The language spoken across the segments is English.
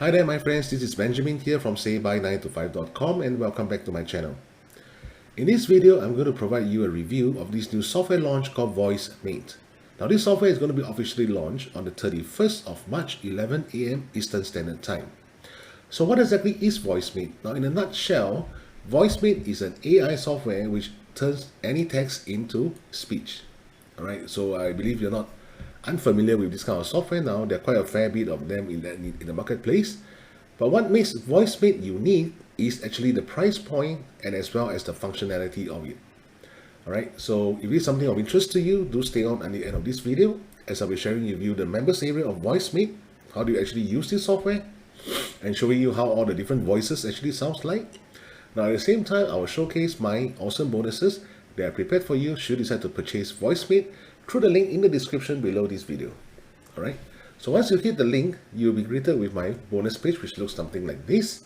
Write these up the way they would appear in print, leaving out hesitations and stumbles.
Hi there my friends, this is Benjamin here from saybuy9to5.com and welcome back to my channel. In this video, I'm going to provide you a review of this new software launch called VoiceMate. Now this software is going to be officially launched on the 31st of March 11 AM Eastern Standard Time. So what exactly is VoiceMate? Now in a nutshell, VoiceMate is an AI software which turns any text into speech. Alright, so I believe you're not unfamiliar with this kind of software now. There are quite a fair bit of them in the marketplace. But what makes VoiceMate unique is actually the price point and as well as the functionality of it. Alright, so if it's something of interest to you, do stay on at the end of this video as I'll be sharing with you the members area of VoiceMate, how do you actually use this software, and showing you how all the different voices actually sounds like. Now at the same time, I will showcase my awesome bonuses that are prepared for you should you decide to purchase VoiceMate through the link in the description below this video. Alright, so once you hit the link, you'll be greeted with my bonus page which looks something like this.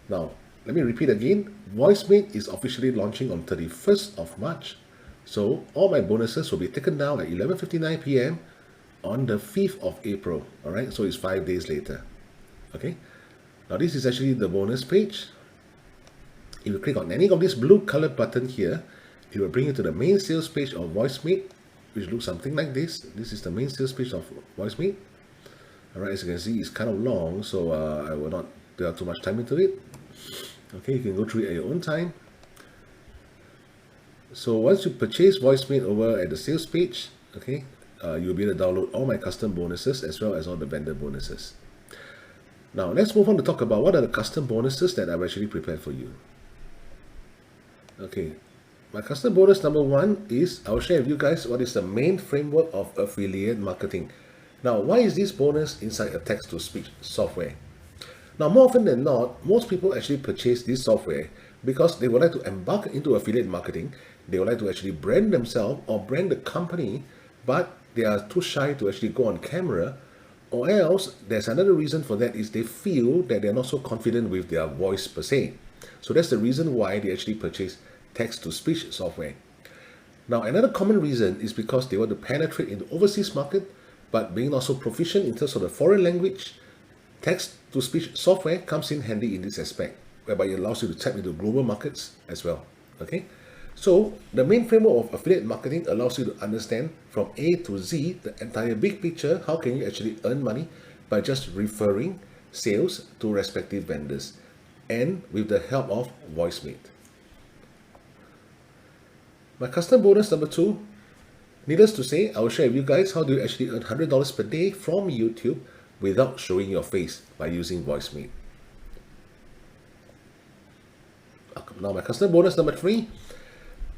Now, let me repeat again, VoiceMate is officially launching on 31st of March. So all my bonuses will be taken down at 11:59 PM on the 5th of April. Alright, so it's 5 days later. Okay, now this is actually the bonus page. If you click on any of this blue color button here, it will bring you to the main sales page of VoiceMate, which looks something like this. This is the main sales page of VoiceMate. Alright, as you can see, it's kind of long, so I will not delve too much time into it. Okay, you can go through it at your own time. So once you purchase VoiceMate over at the sales page, okay, you'll be able to download all my custom bonuses as well as all the vendor bonuses. Now let's move on to talk about what are the custom bonuses that I've actually prepared for you. Okay, my custom bonus number one is I'll share with you guys what is the main framework of affiliate marketing. Now, why is this bonus inside a text-to-speech software? Now, more often than not, most people actually purchase this software because they would like to embark into affiliate marketing. They would like to actually brand themselves or brand the company, but they are too shy to actually go on camera, or else there's another reason for that is they feel that they're not so confident with their voice per se. So that's the reason why they actually purchase text-to-speech software. Now, another common reason is because they want to penetrate into overseas market, but being also proficient in terms of the foreign language, text-to-speech software comes in handy in this aspect, whereby it allows you to tap into global markets as well. Okay, so the main framework of affiliate marketing allows you to understand from A to Z the entire big picture. How can you actually earn money by just referring sales to respective vendors, and with the help of VoiceMate. My custom bonus number two, needless to say, I will share with you guys how do you actually earn $100 per day from YouTube without showing your face by using VoiceMate. Now my custom bonus number three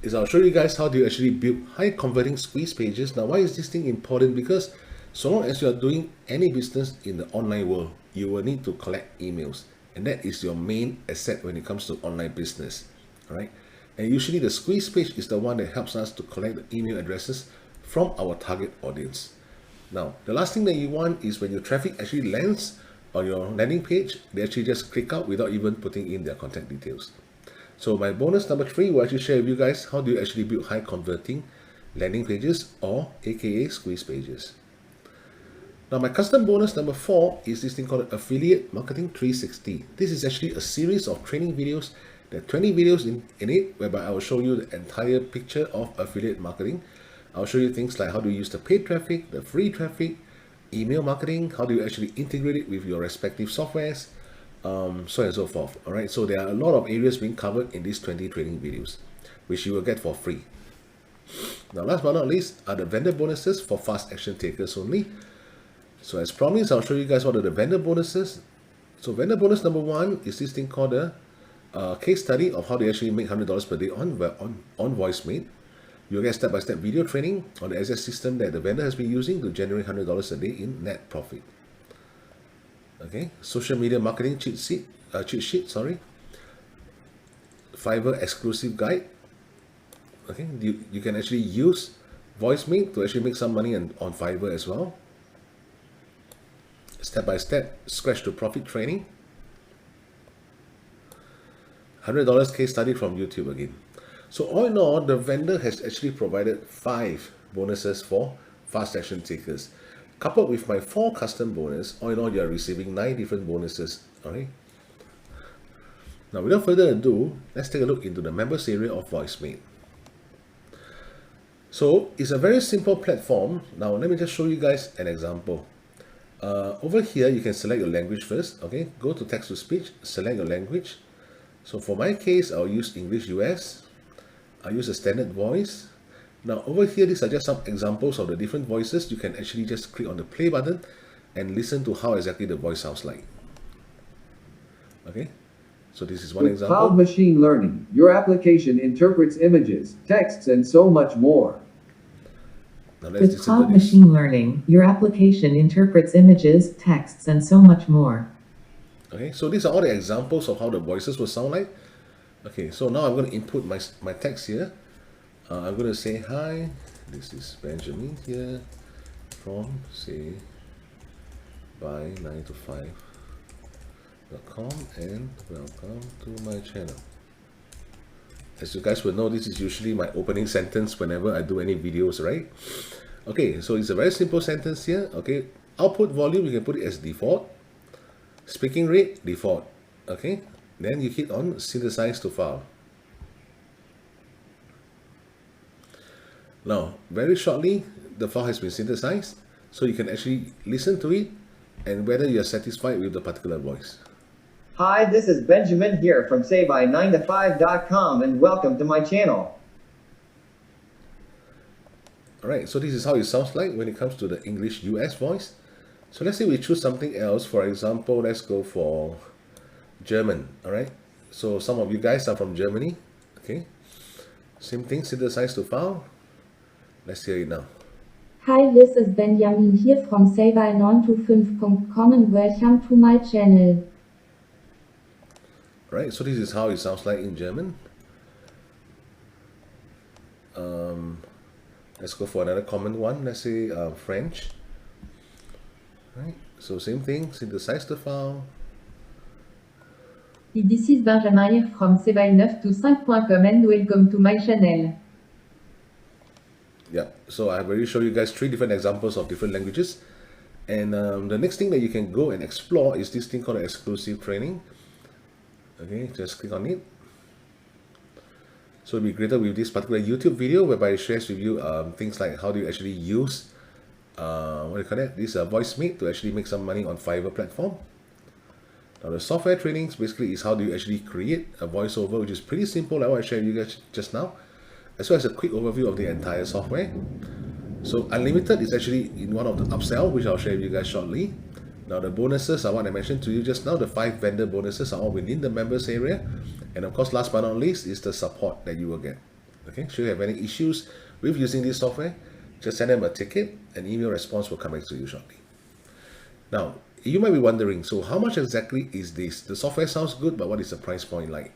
is I'll show you guys how do you actually build high converting squeeze pages. Now why is this thing important? Because so long as you are doing any business in the online world, you will need to collect emails, and that is your main asset when it comes to online business. All right, and usually the squeeze page is the one that helps us to collect the email addresses from our target audience. Now, the last thing that you want is when your traffic actually lands on your landing page, they actually just click out without even putting in their contact details. So my bonus number three will actually share with you guys how do you actually build high converting landing pages, or aka squeeze pages. Now my custom bonus number four is this thing called Affiliate Marketing 360. This is actually a series of training videos. There are 20 videos in it, whereby I will show you the entire picture of affiliate marketing. I'll show you things like how do you use the paid traffic, the free traffic, email marketing, how do you actually integrate it with your respective softwares, so on and so forth. All right, so there are a lot of areas being covered in these 20 training videos, which you will get for free. Now, last but not least are the vendor bonuses for fast action takers only. So as promised, I'll show you guys what are the vendor bonuses. So vendor bonus number one is this thing called a case study of how to actually make $100 per day on VoiceMate. You'll get step-by-step video training on the exact system that the vendor has been using to generate $100 a day in net profit. Okay, social media marketing cheat sheet, Fiverr exclusive guide. Okay, you can actually use VoiceMate to actually make some money on Fiverr as well. Step-by-step scratch to profit training. $100 case study from YouTube again. So all in all, the vendor has actually provided 5 bonuses for fast action takers. coupled with my 4 custom bonus, all in all, you're receiving 9 different bonuses. All right. Now, without further ado, let's take a look into the members area of VoiceMate. So it's a very simple platform. Now, let me just show you guys an example. Over here, you can select your language first. Okay, go to text to speech, select your language. So for my case, I'll use English US. I'll use a standard voice. Now over here, these are just some examples of the different voices. You can actually just click on the play button and listen to how exactly the voice sounds like. Okay, so this is one With example. Cloud Machine Learning, your application interprets images, texts, and so much more. Now let's With listen to Cloud this. Machine Learning, your application interprets images, texts, and so much more. Okay, so these are all the examples of how the voices will sound like. Okay, so now I'm going to input my text here. I'm going to say, hi, this is Benjamin here from, say, by 9to5.com and welcome to my channel. As you guys will know, this is usually my opening sentence whenever I do any videos, right? Okay, so it's a very simple sentence here. Okay, output volume, you can put it as default. Speaking rate, default. Okay, then you hit on synthesize to file. Now, very shortly, the file has been synthesized, so you can actually listen to it and whether you're satisfied with the particular voice. Hi, this is Benjamin here from SayBy9to5.com and welcome to my channel. Alright, so this is how it sounds like when it comes to the English US voice. So let's say we choose something else. For example, let's go for German. Alright, so some of you guys are from Germany. Okay, same thing, synthesize to file. Let's hear it now. Hi, this is Benjamin here from SayBy9to5.com and welcome to my channel. Right, so this is how it sounds like in German. Let's go for another common one. Let's say French. Right, so same thing, synthesize the file. This is Benjamin here from SayBy9to5.com and welcome to my channel. Yeah, so I've already shown you guys 3 different examples of different languages. And the next thing that you can go and explore is this thing called exclusive training. Okay, just click on it. So it'll be greater with this particular YouTube video whereby it shares with you things like how do you actually use what do you call that? This VoiceMate to actually make some money on Fiverr platform. Now the software trainings basically is how do you actually create a voiceover, which is pretty simple like what I shared with you guys just now, as well as a quick overview of the entire software. So unlimited is actually in one of the upsell, which I'll share with you guys shortly. Now the bonuses are what I mentioned to you just now. The 5 vendor bonuses are all within the members area. And of course, last but not least is the support that you will get. Okay, should you have any issues with using this software, just send them a ticket and email response will come back to you shortly. Now, you might be wondering, so how much exactly is this? The software sounds good, but what is the price point like?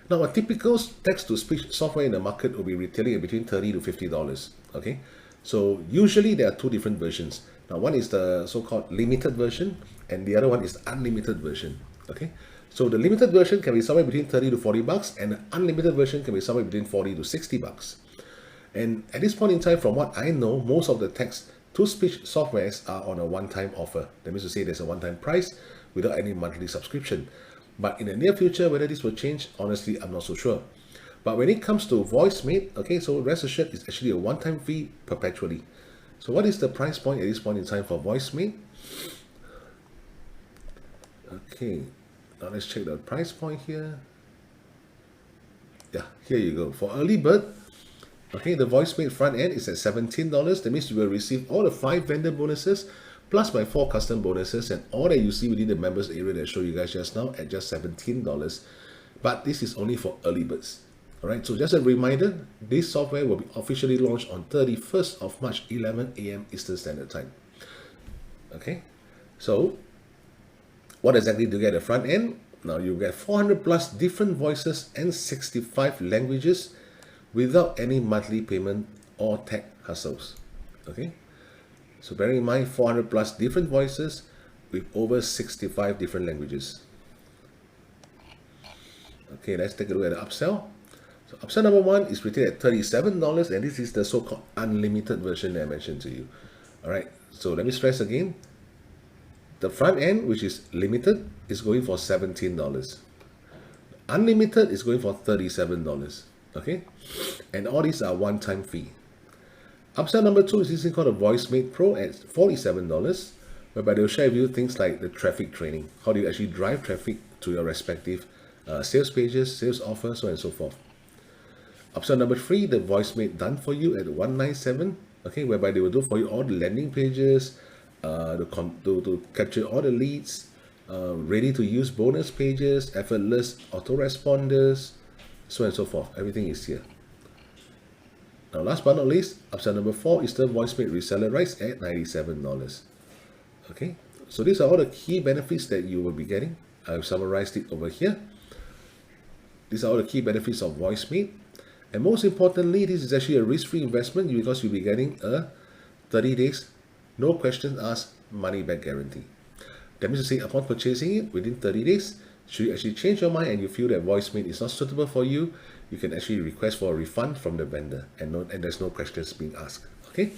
Now, a typical text-to-speech software in the market will be retailing at between $30 to $50. Okay, so usually there are 2 different versions. Now, one is the so-called limited version, and the other one is the unlimited version. Okay, so the limited version can be somewhere between 30 to 40 bucks, and the unlimited version can be somewhere between 40 to 60 bucks. And at this point in time, from what I know, most of the text-to-speech softwares are on a one-time offer. That means to say there's a one-time price without any monthly subscription. But in the near future, whether this will change, honestly, I'm not so sure. But when it comes to VoiceMate, okay, so rest assured, it's actually a one-time fee perpetually. So what is the price point at this point in time for VoiceMate? Okay, now let's check the price point here. Yeah, here you go. For early bird, okay, the VoiceMate front end is at $17. That means you will receive all the 5 vendor bonuses plus my 4 custom bonuses and all that you see within the members area that I showed you guys just now at just $17. But this is only for early birds. Alright, so just a reminder, this software will be officially launched on 31st of March, 11 AM Eastern Standard Time. Okay, so what exactly do you get at the front end? Now you get 400 plus different voices and 65 languages without any monthly payment or tech hassles. Okay, so bear in mind 400 plus different voices with over 65 different languages. Okay, let's take a look at the upsell. So upsell number 1 is rated at $37, and this is the so-called unlimited version that I mentioned to you. All right, So let me stress again. The front end, which is limited, is going for $17. Unlimited is going for $37. Okay, and all these are one-time fee. Upsell number 2 is this thing called a VoiceMate Pro at $47, whereby they'll share with you things like the traffic training. How do you actually drive traffic to your respective sales pages, sales offers, so on and so forth. Upsell number 3, the VoiceMate Done For You at $197, okay, whereby they will do for you all the landing pages, to capture all the leads, ready to use bonus pages, effortless autoresponders, so on and so forth. Everything is here. Now, last but not least, upsell number 4 is the VoiceMate Reseller Rights at $97. Okay, so these are all the key benefits that you will be getting. I've summarized it over here. These are all the key benefits of VoiceMate. And most importantly, this is actually a risk-free investment because you'll be getting a 30 days, no questions asked, money-back guarantee. That means to say, upon purchasing it within 30 days, should you actually change your mind and you feel that VoiceMate is not suitable for you, you can actually request for a refund from the vendor, and there's no questions being asked. Okay.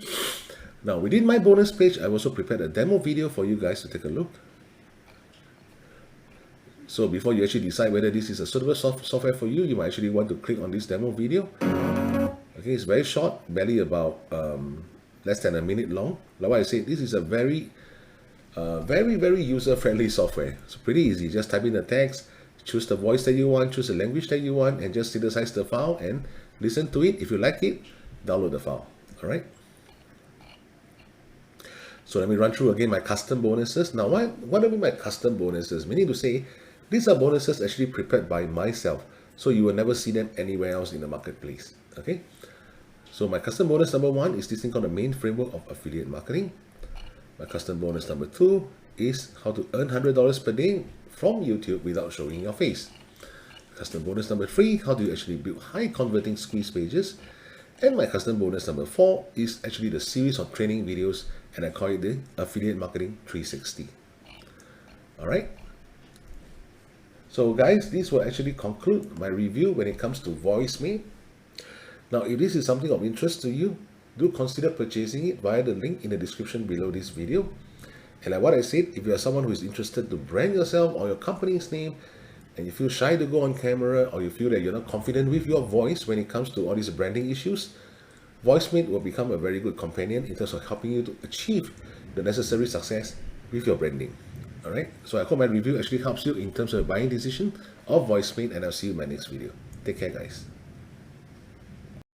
Now, within my bonus page, I've also prepared a demo video for you guys to take a look. So before you actually decide whether this is a suitable software for you, you might actually want to click on this demo video. Okay, it's very short, barely about less than a minute long. Like what I said, this is a very user-friendly software. It's pretty easy. Just type in the text, choose the voice that you want, choose the language that you want, and just synthesize the file and listen to it. If you like it, download the file. All right. So let me run through again my custom bonuses. Now, what do I mean by custom bonuses? Meaning to say, these are bonuses actually prepared by myself, so you will never see them anywhere else in the marketplace. Okay. So my custom bonus number 1 is this thing called the main framework of affiliate marketing. My custom bonus number 2 is how to earn $100 per day from YouTube without showing your face. Custom bonus number 3, how do you actually build high converting squeeze pages. And my custom bonus number 4 is actually the series of training videos, and I call it the Affiliate Marketing 360. Alright. So guys, this will actually conclude my review when it comes to VoiceMate. Now, if this is something of interest to you, do consider purchasing it via the link in the description below this video. And like what I said, if you are someone who is interested to brand yourself or your company's name, and you feel shy to go on camera, or you feel that you're not confident with your voice when it comes to all these branding issues, VoiceMate will become a very good companion in terms of helping you to achieve the necessary success with your branding. Alright, so I hope my review actually helps you in terms of the buying decision of VoiceMate, and I'll see you in my next video. Take care, guys.